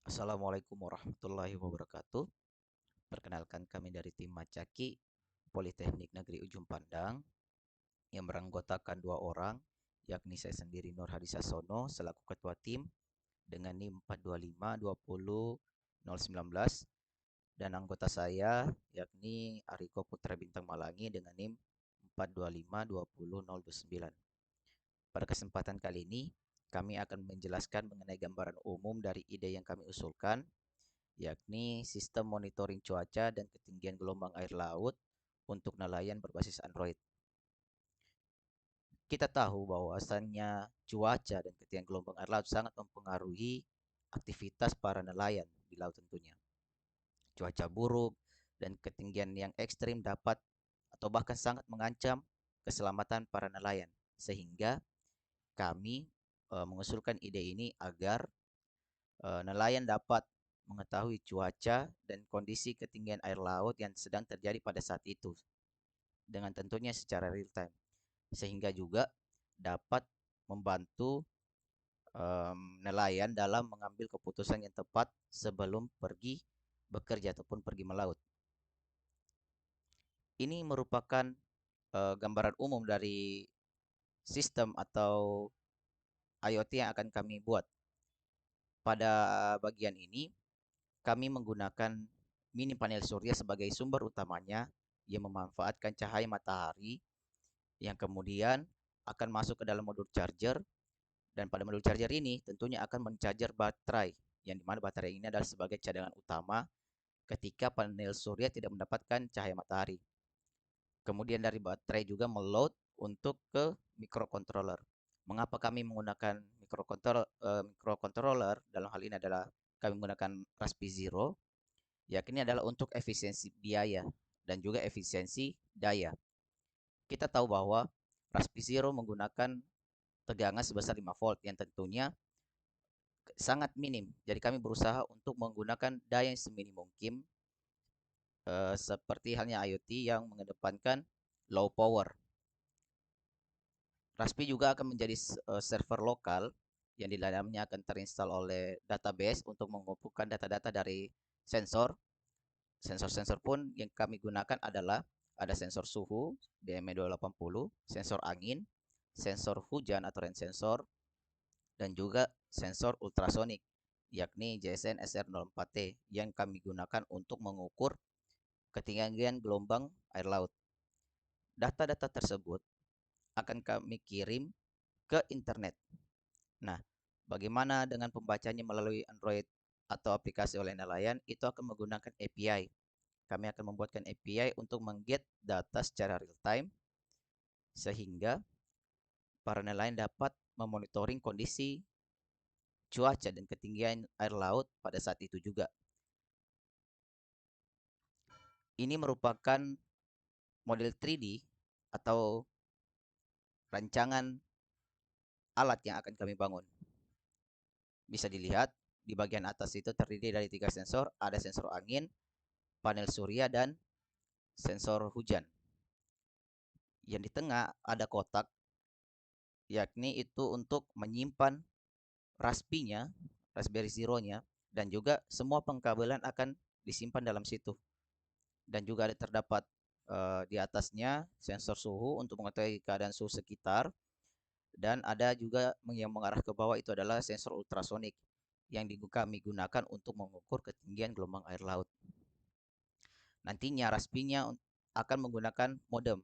Assalamualaikum warahmatullahi wabarakatuh. Perkenalkan kami dari tim Macaki Politeknik Negeri Ujung Pandang yang beranggotakan dua orang, yakni saya sendiri Nur Hadi Sasono selaku ketua tim dengan NIM 4252019 dan anggota saya yakni Ariko Putra Bintang Malangi dengan NIM 4252009. Pada kesempatan kali ini, kami akan menjelaskan mengenai gambaran umum dari ide yang kami usulkan, yakni sistem monitoring cuaca dan ketinggian gelombang air laut untuk nelayan berbasis Android. Kita tahu bahwasannya cuaca dan ketinggian gelombang air laut sangat mempengaruhi aktivitas para nelayan di laut tentunya. Cuaca buruk dan ketinggian yang ekstrim dapat atau bahkan sangat mengancam keselamatan para nelayan. Sehingga kami mengusulkan ide ini agar nelayan dapat mengetahui cuaca dan kondisi ketinggian air laut yang sedang terjadi pada saat itu, dengan tentunya secara real time, sehingga juga dapat membantu nelayan dalam mengambil keputusan yang tepat sebelum pergi bekerja ataupun pergi melaut. Ini merupakan gambaran umum dari sistem atau IoT yang akan kami buat. Pada bagian ini, kami menggunakan mini panel surya sebagai sumber utamanya yang memanfaatkan cahaya matahari yang kemudian akan masuk ke dalam modul charger, dan pada modul charger ini tentunya akan mencharger baterai yang dimana baterai ini adalah sebagai cadangan utama ketika panel surya tidak mendapatkan cahaya matahari. Kemudian dari baterai juga meload untuk ke microcontroller. Mengapa kami menggunakan microcontroller dalam hal ini adalah kami menggunakan Raspi Zero, yakni adalah untuk efisiensi biaya dan juga efisiensi daya. Kita tahu bahwa Raspi Zero menggunakan tegangan sebesar 5 volt yang tentunya sangat minim. Jadi kami berusaha untuk menggunakan daya yang seminim mungkin, seperti halnya IoT yang mengedepankan low power. Raspi juga akan menjadi server lokal yang di dalamnya akan terinstall oleh database untuk mengumpulkan data-data dari sensor. Sensor-sensor pun yang kami gunakan adalah ada sensor suhu DM280, sensor angin, sensor hujan atau rain sensor, dan juga sensor ultrasonik yakni JSN SR04T yang kami gunakan untuk mengukur ketinggian gelombang air laut. Data-data tersebut akan kami kirim ke internet. Nah, bagaimana dengan pembacanya melalui Android atau aplikasi oleh nelayan? Itu akan menggunakan API. Kami akan membuatkan API untuk mengget data secara real time sehingga para nelayan dapat memonitoring kondisi cuaca dan ketinggian air laut pada saat itu juga. Ini merupakan model 3D atau rancangan alat yang akan kami bangun. Bisa dilihat di bagian atas itu terdiri dari 3 sensor, ada sensor angin, panel surya, dan sensor hujan. Yang di tengah ada kotak, yakni itu untuk menyimpan Raspberry-nya, Raspberry Zero-nya, dan juga semua pengkabelan akan disimpan dalam situ. Dan juga ada terdapat di atasnya sensor suhu untuk mengetahui keadaan suhu sekitar, dan ada juga yang mengarah ke bawah itu adalah sensor ultrasonik yang kami gunakan untuk mengukur ketinggian gelombang air laut. Nantinya Raspberry-nya akan menggunakan modem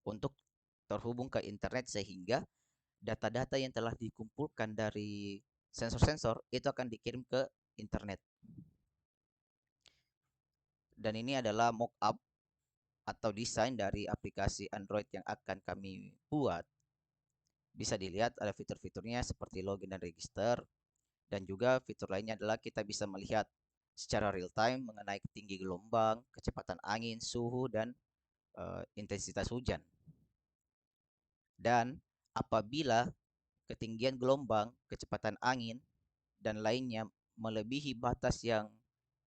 untuk terhubung ke internet sehingga data-data yang telah dikumpulkan dari sensor-sensor itu akan dikirim ke internet. Dan ini adalah mock-up atau desain dari aplikasi Android yang akan kami buat. Bisa dilihat ada fitur-fiturnya seperti login dan register, dan juga fitur lainnya adalah kita bisa melihat secara real time mengenai tinggi gelombang, kecepatan angin, suhu, dan intensitas hujan. Dan apabila ketinggian gelombang, kecepatan angin, dan lainnya melebihi batas yang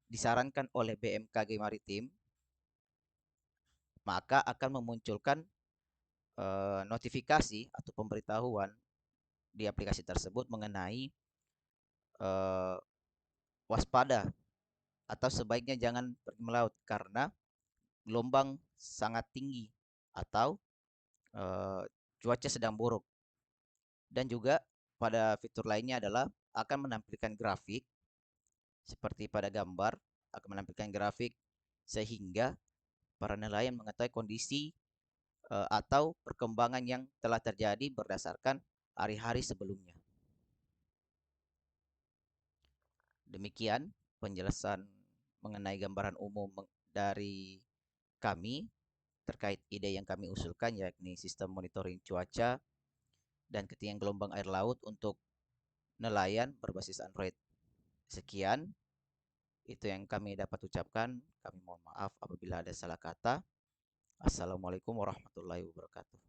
disarankan oleh BMKG Maritim, maka akan memunculkan notifikasi atau pemberitahuan di aplikasi tersebut mengenai eh, waspada atau sebaiknya jangan pergi melaut karena gelombang sangat tinggi atau eh, cuaca sedang buruk. Dan juga pada fitur lainnya adalah akan menampilkan grafik seperti pada gambar, akan menampilkan grafik sehingga para nelayan mengetahui kondisi atau perkembangan yang telah terjadi berdasarkan hari-hari sebelumnya. Demikian penjelasan mengenai gambaran umum dari kami terkait ide yang kami usulkan, yakni sistem monitoring cuaca dan ketinggian gelombang air laut untuk nelayan berbasis Android. Sekian, itu yang kami dapat ucapkan. Kami mohon maaf apabila ada salah kata. Assalamualaikum warahmatullahi wabarakatuh.